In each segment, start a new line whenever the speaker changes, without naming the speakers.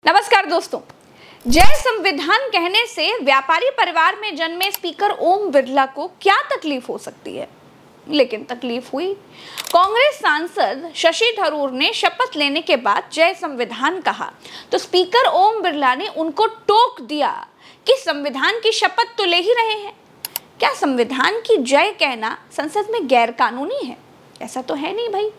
नमस्कार दोस्तों। जय संविधान कहने से व्यापारी परिवार में जन्मे स्पीकर ओम बिरला को क्या तकलीफ हो सकती है, लेकिन तकलीफ हुई। कांग्रेस सांसद शशि थरूर ने शपथ लेने के बाद जय संविधान कहा तो स्पीकर ओम बिरला ने उनको टोक दिया कि संविधान की शपथ तो ले ही रहे हैं, क्या संविधान की जय कहना संसद में गैर कानूनी है? ऐसा तो है नहीं भाई।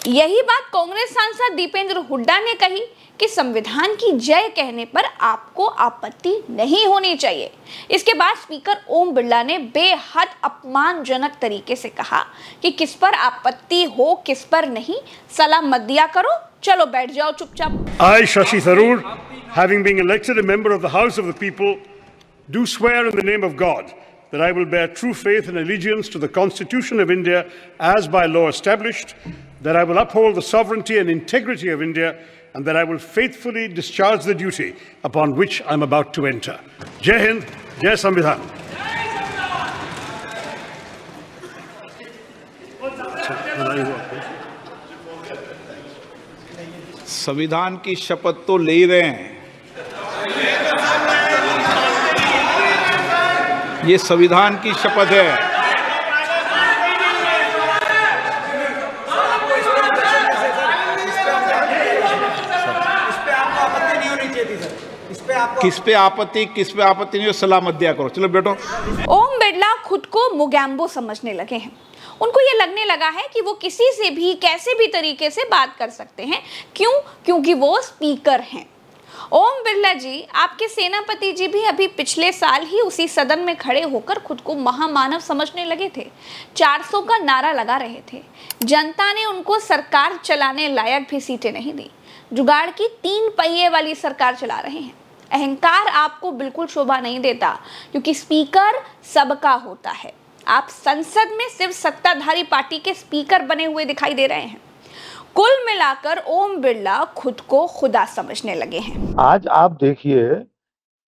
यही बात कांग्रेस सांसद दीपेंद्र हुड्डा ने कही कि संविधान की जय कहने पर आपको आपत्ति नहीं होनी चाहिए। इसके बाद स्पीकर ओम बिरला ने बेहद अपमानजनक तरीके से कहा कि किस पर आपत्ति हो किस पर नहीं, सलाह मत दिया करो, चलो बैठ जाओ चुपचाप।
I, Shashi Tharoor, having been elected a member of the House of the People, do swear in the name of God that I will bear true faith and allegiance to the Constitution of India as by law established, that I will uphold the sovereignty and integrity of India, and that I will faithfully discharge the duty upon which I am about to enter. Jai Hind, Jai Samvidhan.
संविधान की शपथ तो ले ही रहे हैं, ये संविधान की शपथ है। किस पे आपत्ति नहीं हो, सलाह मत दिया करो, चलो बैठो।
ओम बिरला खुद को मुगैम्बो समझने लगे हैं। उनको ये लगने लगा है कि वो किसी से भी कैसे भी तरीके से बात कर सकते हैं। क्यों? क्योंकि वो स्पीकर हैं। ओम बिरला जी, आपके सेनापति जी भी अभी पिछले साल ही उसी सदन में खड़े होकर खुद को महामानव समझने लगे थे। 400 का नारा लगा रहे थे। जनता ने उनको सरकार चलाने लायक भी सीटें नहीं दी। जुगाड़ की 3 पहिए वाली सरकार चला रहे हैं। अहंकार आपको बिल्कुल शोभा नहीं देता, क्योंकि स्पीकर सबका होता है। आप संसद में सिर्फ सत्ताधारी पार्टी के स्पीकर बने हुए दिखाई दे रहे हैं। कुल मिलाकर ओम बिरला खुद को खुदा समझने लगे हैं।
आज आप देखिए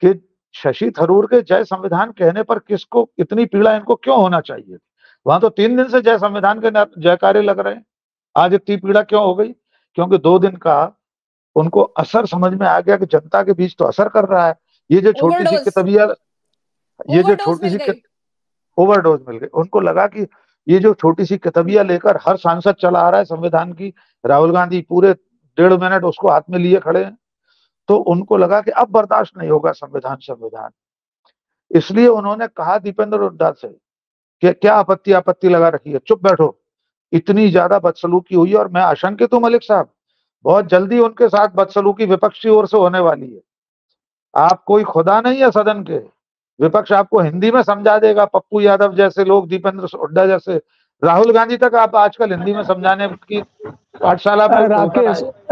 कि शशि थरूर के जय संविधान कहने पर किसको इतनी पीड़ा, इनको क्यों होना चाहिए? वहां तो 3 दिन से जय संविधान के जयकारे लग रहे हैं, आज इतनी पीड़ा क्यों हो गई? क्योंकि 2 दिन का उनको असर समझ में आ गया कि जनता के बीच तो असर कर रहा है। ये जो छोटी सी किताबिया, ये जो छोटी सी ओवरडोज मिल गई। उनको लगा कि ये जो छोटी सी किताबिया लेकर हर सांसद चला आ रहा है संविधान की, राहुल गांधी पूरे 1.5 मिनट उसको हाथ में लिए खड़े हैं, तो उनको लगा कि अब बर्दाश्त नहीं होगा संविधान। इसलिए उन्होंने कहा दीपेंद्र हुड्डा से कि क्या आपत्ति लगा रखी है, चुप बैठो। इतनी ज्यादा बदसलूकी हुई और मैं आशंकित हूं मलिक साहब, बहुत जल्दी उनके साथ बदसलूकी विपक्ष की ओर से होने वाली है। आप कोई खुदा नहीं है सदन के, विपक्ष आपको हिंदी में समझा देगा। पप्पू यादव जैसे लोग, दीपेंद्र हुड्डा जैसे, राहुल गांधी तक आप आजकल हिंदी में समझाने की पाठशाला में।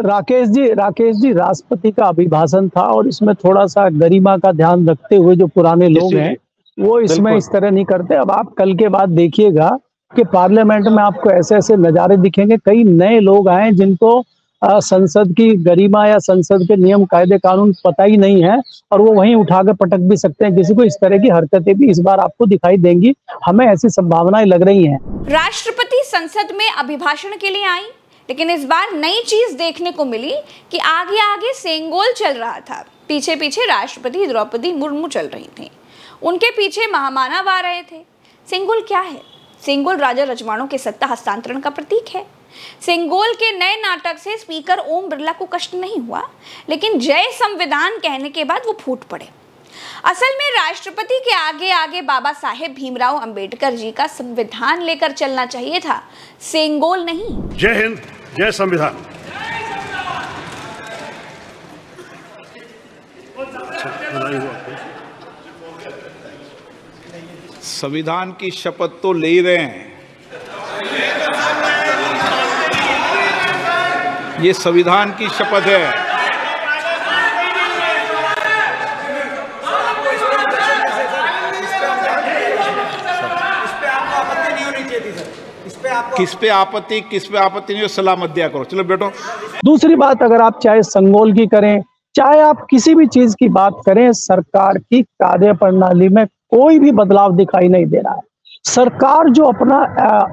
राकेश जी, राष्ट्रपति का अभिभाषण था और इसमें थोड़ा सा गरिमा का ध्यान रखते हुए जो पुराने लोग हैं वो इसमें इस तरह नहीं करते। अब आप कल के बाद देखिएगा कि पार्लियामेंट में आपको ऐसे ऐसे नजारे दिखेंगे। कई नए लोग आए जिनको संसद की गरिमा या संसद के नियम कायदे कानून पता ही नहीं है, और वो वहीं उठाकर पटक भी सकते हैं किसी को। इस तरह की हरकतें भी इस बार आपको दिखाई देंगी, हमें ऐसी संभावनाएं लग रही हैं।
राष्ट्रपति संसद में अभिभाषण के लिए आई, लेकिन इस बार नई चीज देखने को मिली कि आगे आगे सेंगोल चल रहा था, पीछे पीछे राष्ट्रपति द्रौपदी मुर्मू चल रही थी, उनके पीछे महामानव आ रहे थे। सेंगोल क्या है? सेंगोल राजा रजवाड़ों के सत्ता हस्तांतरण का प्रतीक है। सेंगोल के नए नाटक से स्पीकर ओम बिरला को कष्ट नहीं हुआ, लेकिन जय संविधान कहने के बाद वो फूट पड़े। असल में राष्ट्रपति के आगे आगे बाबा साहेब भीमराव अंबेडकर जी का संविधान लेकर चलना चाहिए था, सेंगोल नहीं।
जय हिंद, जय संविधान।
संविधान की शपथ तो ले ही रहे हैं, ये संविधान की शपथ है। किस पे आपत्ति नहीं हो, सलाह मत दिया करो, चलो बैठो।
दूसरी बात, अगर आप चाहे संगोल की करें, चाहे आप किसी भी चीज की बात करें, सरकार की कार्य प्रणाली में कोई भी बदलाव दिखाई नहीं दे रहा है। सरकार जो अपना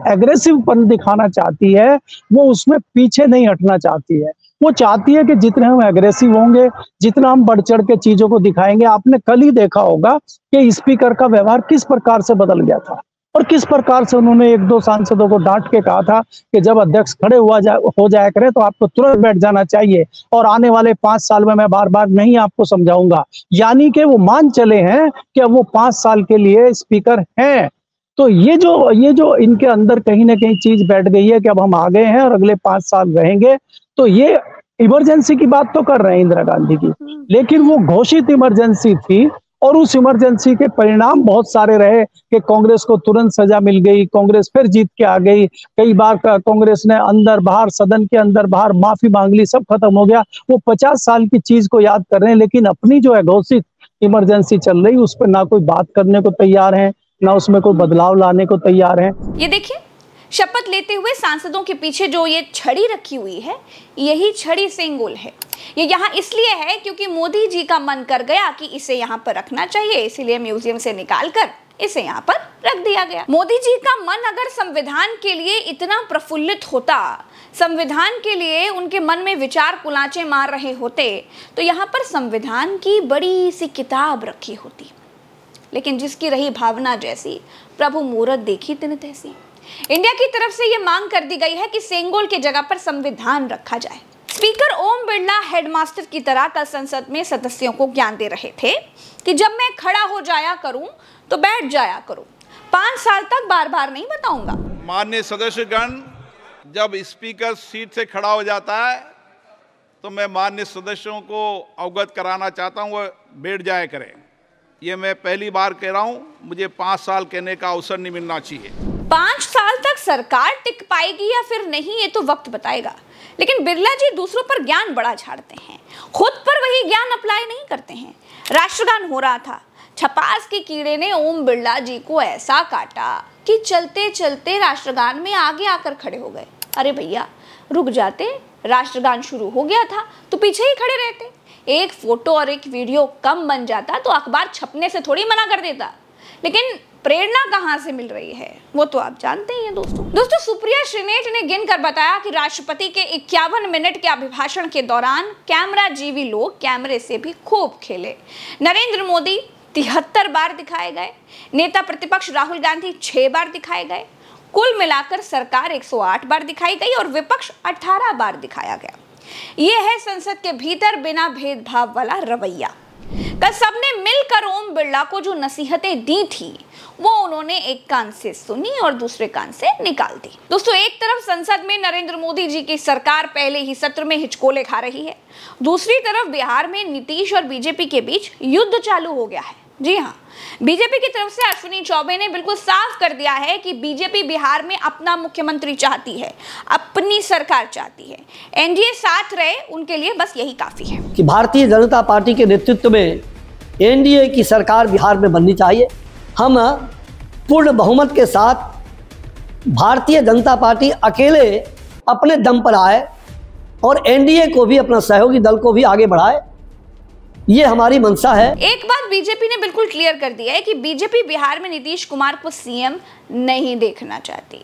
एग्रेसिवपन दिखाना चाहती है वो उसमें पीछे नहीं हटना चाहती है। वो चाहती है कि जितने हम एग्रेसिव होंगे, जितना हम बढ़ चढ़ के चीजों को दिखाएंगे। आपने कल ही देखा होगा कि स्पीकर का व्यवहार किस प्रकार से बदल गया था और किस प्रकार से उन्होंने एक दो सांसदों को डांट के कहा था कि जब अध्यक्ष खड़े हो जाया करे तो आपको तुरंत बैठ जाना चाहिए और आने वाले 5 साल में मैं बार बार नहीं आपको समझाऊंगा। यानी कि वो मान चले हैं कि अब वो 5 साल के लिए स्पीकर हैं। तो ये जो इनके अंदर कहीं ना कहीं चीज बैठ गई है कि अब हम आ गए हैं और अगले 5 साल रहेंगे। तो ये इमरजेंसी की बात तो कर रहे हैं इंदिरा गांधी की, लेकिन वो घोषित इमरजेंसी थी और उस इमरजेंसी के परिणाम बहुत सारे रहे कि कांग्रेस को तुरंत सजा मिल गई, कांग्रेस फिर जीत के आ गई। कई बार कांग्रेस ने अंदर बाहर, सदन के अंदर बाहर माफी मांग ली, सब खत्म हो गया। वो 50 साल की चीज को याद कर रहे हैं, लेकिन अपनी जो है घोषित इमरजेंसी चल रही उस पर ना कोई बात करने को तैयार है, ना उसमें कोई बदलाव लाने को तैयार है।
ये देखिए, शपथ लेते हुए सांसदों के पीछे जो ये छड़ी रखी हुई है, यही छड़ी सेंगोल है। ये यहाँ इसलिए है क्योंकि मोदी जी का मन कर गया कि इसे यहाँ पर रखना चाहिए, इसीलिए म्यूजियम से निकालकर इसे यहाँ पर रख दिया गया। मोदी जी का मन अगर संविधान के लिए इतना प्रफुल्लित होता, संविधान के लिए उनके मन में विचार कुलांचे मार रहे होते, तो यहाँ पर संविधान की बड़ी सी किताब रखी होती। लेकिन जिसकी रही भावना जैसी, प्रभु मूरत देखी तिन तैसी। इंडिया की तरफ से यह मांग कर दी गई है कि सेंगोल की जगह पर संविधान रखा जाए। स्पीकर ओम बिरला हेडमास्टर की तरह कल संसद में सदस्यों को ज्ञान दे रहे थे कि जब मैं खड़ा हो जाया करूं तो बैठ जाया करूं, 5 साल तक बार बार नहीं बताऊंगा।
माननीय सदस्यगण, जब स्पीकर सीट से खड़ा हो जाता है तो मैं माननीय सदस्यों को अवगत कराना चाहता हूं, वह बैठ जाया करें। ये मैं पहली बार कह रहा हूं, मुझे 5 साल कहने का अवसर नहीं मिलना चाहिए।
5 साल तक सरकार टिक पाएगी या फिर नहीं, ये तो वक्त बताएगा। लेकिन बिरला जी दूसरों पर ज्ञान बड़ा झाड़ते हैं, खुद पर वही ज्ञान अप्लाई नहीं करते हैं। राष्ट्रगान हो रहा था, छपास के कीड़े ने ओम बिरला जी को ऐसा काटा कि चलते चलते राष्ट्रगान में आगे आकर खड़े हो गए। अरे भैया रुक जाते, राष्ट्रगान शुरू हो गया था तो पीछे ही खड़े रहते। एक फोटो और एक वीडियो कम बन जाता तो अखबार छपने से थोड़ी मना कर देता। लेकिन प्रेरणा कहां से मिल रही है वो तो आप जानते ही हैं दोस्तों। सुप्रिया श्रीनेट ने गिनकर बताया कि राष्ट्रपति के 51 मिनट के अभिभाषण के दौरान कैमरा जीवी लोग कैमरे से भी खूब खेले। नरेंद्र मोदी 73 बार दिखाए गए, नेता प्रतिपक्ष राहुल गांधी 6 बार दिखाए गए। कुल मिलाकर सरकार 108 बार दिखाई गई और विपक्ष 18 बार दिखाया गया। ये है संसद के भीतर बिना भेदभाव वाला रवैया। कल सबने मिलकर ओम बिरला को जो नसीहतें दी थी वो उन्होंने एक कान से सुनी और दूसरे कान से निकाल दी। दोस्तों, एक तरफ संसद में नरेंद्र मोदी जी की सरकार पहले ही सत्र में हिचकोले खा रही है, दूसरी तरफ बिहार में नीतीश और बीजेपी के बीच युद्ध चालू हो गया है। जी हाँ, बीजेपी की तरफ से अश्विनी चौबे ने बिल्कुल साफ कर दिया है कि बीजेपी बिहार में अपना मुख्यमंत्री चाहती है, अपनी सरकार चाहती है। एनडीए साथ रहे, उनके लिए बस यही काफी है
कि भारतीय जनता पार्टी के नेतृत्व में एनडीए की सरकार बिहार में बननी चाहिए। हम पूर्ण बहुमत के साथ भारतीय जनता पार्टी अकेले अपने दम पर आए और एनडीए को भी, अपना सहयोगी दल को भी आगे बढ़ाए, ये हमारी मंशा है।
एक बात बीजेपी ने बिल्कुल क्लियर कर दिया है कि बीजेपी बिहार में नीतीश कुमार को सीएम नहीं देखना चाहती।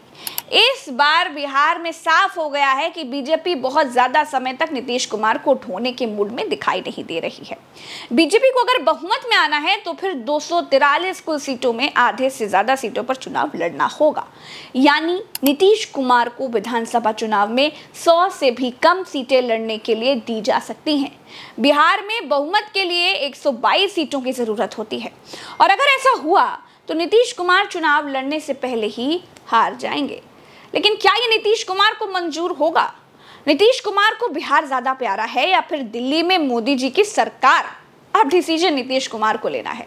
इस बार बिहार में साफ हो गया है कि बीजेपी बहुत ज्यादा समय तक नीतीश कुमार को ढोने के मूड में दिखाई नहीं दे रही है। बीजेपी को अगर बहुमत में आना है तो फिर 243 कुल सीटों में आधे से ज्यादा सीटों पर चुनाव लड़ना होगा। यानी नीतीश कुमार को विधानसभा चुनाव में 100 से भी कम सीटें लड़ने के लिए दी जा सकती हैं। बिहार में बहुमत के लिए 122 सीटों की जरूरत होती है और अगर ऐसा हुआ तो नीतीश कुमार चुनाव लड़ने से पहले ही हार जाएंगे। लेकिन क्या ये नीतीश कुमार को मंजूर होगा? नीतीश कुमार को बिहार ज्यादा प्यारा है या फिर दिल्ली में मोदी जी की सरकार? अब डिसीजन नीतीश कुमार को लेना है।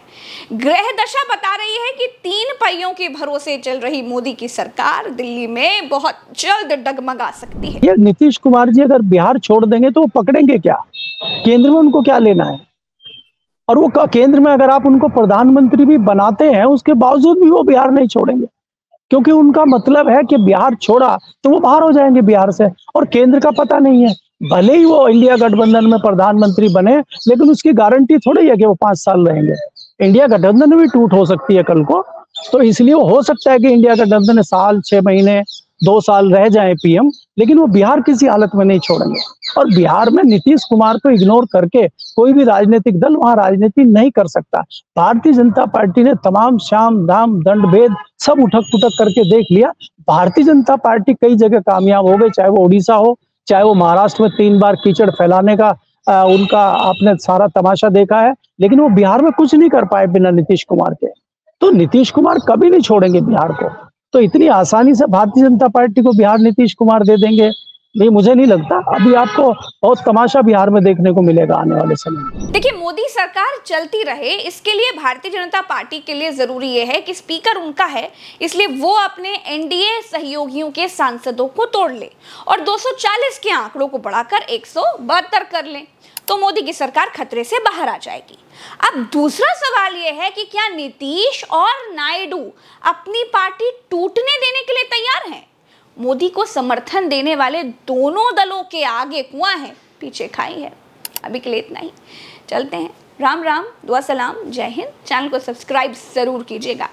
ग्रह दशा बता रही है कि 3 पहियों के भरोसे चल रही मोदी की सरकार दिल्ली में बहुत जल्द डगमगा सकती है।
ये नीतीश कुमार जी अगर बिहार छोड़ देंगे तो वो पकड़ेंगे क्या? केंद्र में उनको क्या लेना है? और वो केंद्र में अगर आप उनको प्रधानमंत्री भी बनाते हैं उसके बावजूद भी वो बिहार नहीं छोड़ेंगे, क्योंकि उनका मतलब है कि बिहार छोड़ा तो वो बाहर हो जाएंगे बिहार से। और केंद्र का पता नहीं है, भले ही वो इंडिया गठबंधन में प्रधानमंत्री बने लेकिन उसकी गारंटी थोड़ी है कि वो 5 साल रहेंगे। इंडिया गठबंधन भी टूट हो सकती है कल को, तो इसलिए हो सकता है कि इंडिया गठबंधन साल 6 महीने 2 साल रह जाए पीएम, लेकिन वो बिहार किसी हालत में नहीं छोड़ेंगे। और बिहार में नीतीश कुमार को इग्नोर करके कोई भी राजनीतिक दल वहां राजनीति नहीं कर सकता। भारतीय जनता पार्टी ने तमाम शाम दाम दंड भेद सब उठक पुटक करके देख लिया। भारतीय जनता पार्टी कई जगह कामयाब हो गई, चाहे वो उड़ीसा हो, चाहे वो महाराष्ट्र में 3 बार कीचड़ फैलाने का उनका आपने सारा तमाशा देखा है, लेकिन वो बिहार में कुछ नहीं कर पाए बिना नीतीश कुमार के। तो नीतीश कुमार कभी नहीं छोड़ेंगे बिहार को। तो इतनी आसानी से भारतीय जनता पार्टी को बिहार नीतीश कुमार दे देंगे, नहीं, मुझे नहीं लगता। अभी आपको बहुत तमाशा बिहार में देखने को मिलेगा आने वाले समय में।
देखिए, मोदी सरकार चलती रहे, इसके लिए भारतीय जनता पार्टी के लिए जरूरी यह है कि स्पीकर उनका है, इसलिए वो अपने एनडीए सहयोगियों के सांसदों को तोड़ ले और 240 के आंकड़ों को बढ़ाकर 172 कर ले, तो मोदी की सरकार खतरे से बाहर आ जाएगी। अब दूसरा सवाल यह है कि क्या नीतीश और नायडू अपनी पार्टी टूटने देने के लिए तैयार हैं? मोदी को समर्थन देने वाले दोनों दलों के आगे कुआं है, पीछे खाई है। अभी के लिए इतना ही, चलते हैं। राम राम, दुआ सलाम, जय हिंद। चैनल को सब्सक्राइब जरूर कीजिएगा।